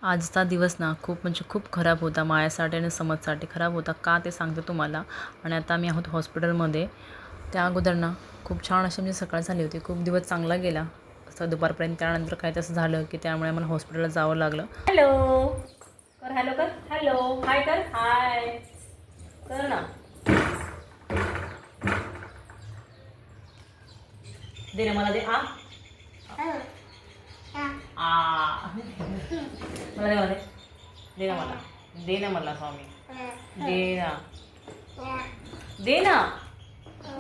आजचा दिवस ना खूप म्हणजे खूप खराब होता माझ्यासाठी आणि समजसाठी खराब होता का ते सांगते तुम्हाला. आणि आता आम्ही आहोत हॉस्पिटलमध्ये. त्या अगोदर ना खूप छान अशी म्हणजे सकाळ झाली होती. खूप दिवस चांगला गेला असं दुपारपर्यंत. त्यानंतर काय तसं झालं की त्यामुळे आम्हाला हॉस्पिटलला जावं लागलं. हॅलो कर, हॅलो कर, हॅलो हाय कर, हाय कर ना. दे ना मला, दे आ आ मला दे, मला दे, दे ना मला, दे ना मला स्वामी, दे ना, दे ना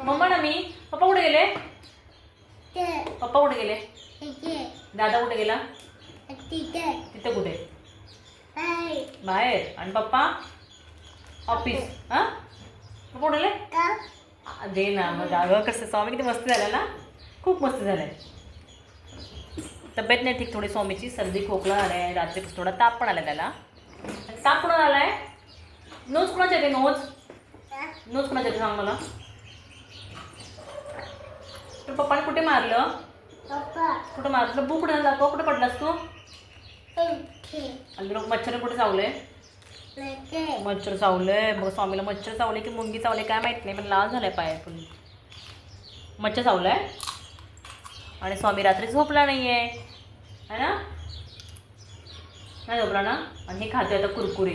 मम्मा ना. मी पप्पा कुठे गेले? पप्पा कुठे गेले? दादा कुठे गेला? तिथं कुठे? बाहेर. आणि पप्पा ऑफिस. हां पप्पा कुठे गेले? दे ना मग. अगं कसं स्वामी किती मस्त झालं ना, खूप मस्त झालं आहे. तब्येत नाही ठीक थोडी स्वामीची, सर्दी खोकला आला आहे, रात्री थोडा ताप पण आला त्याला. ताप कुणाला आला आहे? नोज कुणाच्या येते? नोज नोज कुणाच्या येते सांग मला. तर पप्पाने कुठे मारलं? कुठं मारलं? तुला भूक कुठे दाखव, कुठे पडलास तू? आणि लोक मच्छर कुठे चावले? मच्छर चावलंय मग स्वामीला. मच्छर चावले की मुंगी चावले काय माहित नाही, पण लाल झालाय पाय पण. मच्छर चावलाय आणि स्वामी रात्री झोपला नाही आहे है ना, नाही झोपला ना. आणि हे खाते आता कुरकुरे.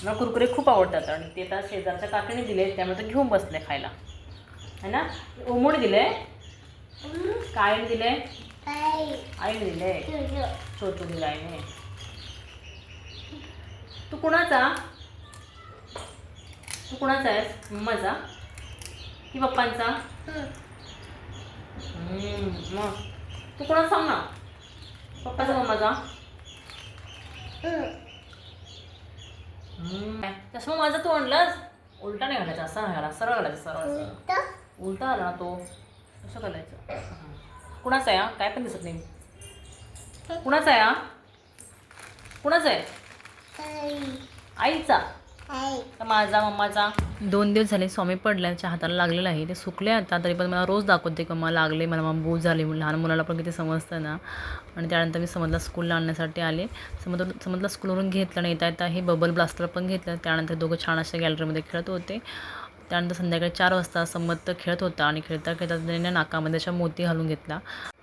मला कुरकुरे खूप आवडतात आणि ते आता शेजारच्या काकीने दिले त्यामुळे तर घेऊन बसले खायला है ना. ओमूने दिले, कायने दिले, आईने दिले, छोटू दिला आईने. तू कुणाचा तू कुणाचा आहेस? मम्माचा की पप्पांचा? मग तू कुणाचा सांग ना, पप्पाचा मम्माचा? चष्मा माझा तू आणलास? उलटा नाही घालायचा, असा घाला, सरळ घालायचा, सरळ. उलटा आला ना तो, कसं घालायचं? कुणाचा आहे? काय पण दिसत नाही. कुणाचा आहे? कुणाचा आहे? आईचा का माझा, मम्माचा? 2 दिवस झाले स्वामी पडल्याच्या हाताला लागलेलं आहे. ते सुकले आता तरी पण मला रोज दाखवते का मला लागले, मला बूज झाले. लहान मुलाला पण किती समजतं ना. आणि त्यानंतर मी समजला स्कूलला आणण्यासाठी आले. समजला स्कूलवरून घेतलं नाही येता हे बबल ब्लास्टर पण घेतलं. त्यानंतर दोघं छान अशा गॅलरीमध्ये खेळत होते. त्यानंतर संध्याकाळी 4 वाजता समत खेळत होता आणि खेळता खेळता त्याने नाकामध्ये अशा मोती घालून घेतला.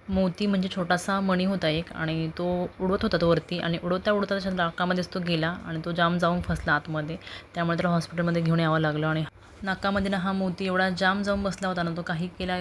मोती म्हणजे छोटासा मणी होता एक आणि तो उडवत होता तो वरती आणि उडवता उडवता त्याच्या नाकामध्येच तो गेला आणि तो जाम जाऊन फसला आतमध्ये. त्यामुळे त्याला हॉस्पिटलमध्ये घेऊन यावं लागलं. आणि नाकामध्ये ना हा मोती एवढा जाम जाऊन बसला होता ना, तो काही केला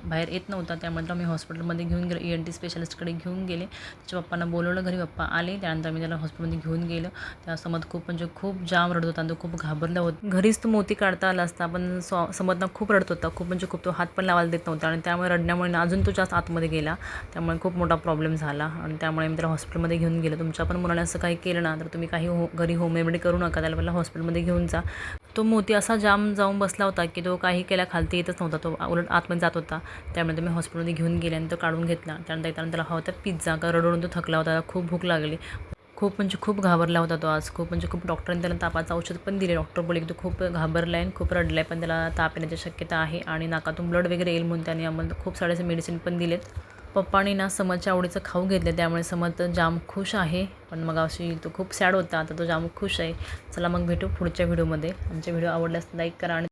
बाहेर येत नव्हता. त्यामुळे तर मी हॉस्पिटलमध्ये घेऊन गेलो, ENT स्पेशलिस्टकडे घेऊन गेले. त्याच्या पप्पांना बोलवलं घरी, पप्पा आले. त्यानंतर मी त्याला हॉस्पिटलमध्ये घेऊन गेलं. त्या समत खूप म्हणजे खूप जाम रडत होता आणि तो खूप घाबरला होता. घरीच तो मोती काढता आला असता पण समतना खूप रडत होता, खूप म्हणजे खूप. तो हात पण लावायला देत नव्हता आणि त्यामुळे रडण्यामुळे अजून तो जास्त आतमध्ये गेला. त्यामुळे खूप मोठा प्रॉब्लेम झाला आणि त्यामुळे मी त्याला हॉस्पिटलमध्ये घेऊन गेलो. तुमच्या पण मुलाने असं काही केलं ना तर तुम्ही काही घरी होम रेमेडी करू नका, त्याला पहिला हॉस्पिटलमध्ये घेऊन जा. तो मोती असा जाम जाऊन बसला होता की तो काही केला खालती येतच नव्हता, तो उलट आतमध्ये जात होता. त्यामुळे तुम्ही हॉस्पिटलमध्ये घेऊन गेले आणि तो काढून घेतला. त्यानंतर येताना त्याला हवा होता पिझ्झा, का रडून तो थकला होता, खूप भूक लागली. खूप म्हणजे खूप घाबरला होता तो आज, खूप म्हणजे खूप. डॉक्टरांनी त्याला तापाचं औषध पण दिले. डॉक्टर बोलले की तो खूप घाबरला आहे आणि खूप रडला आहे, पण त्याला ताप येण्याची शक्यता आहे आणि नाकातून ब्लड वगैरे येईल म्हणून त्यांनी आम्हाला खूप सारे मेडिसिन पण दिलेत. पप्पानी ना समतच्या आवडीचं खाऊ घेतलं त्यामुळे समत जाम खुश आहे. पण मग अशी तो खूप सॅड होता, आता तो जाम खुश आहे. चला मग भेटू पुढच्या व्हिडिओमध्ये. आमचे व्हिडिओ आवडल्यास लाईक करा आणि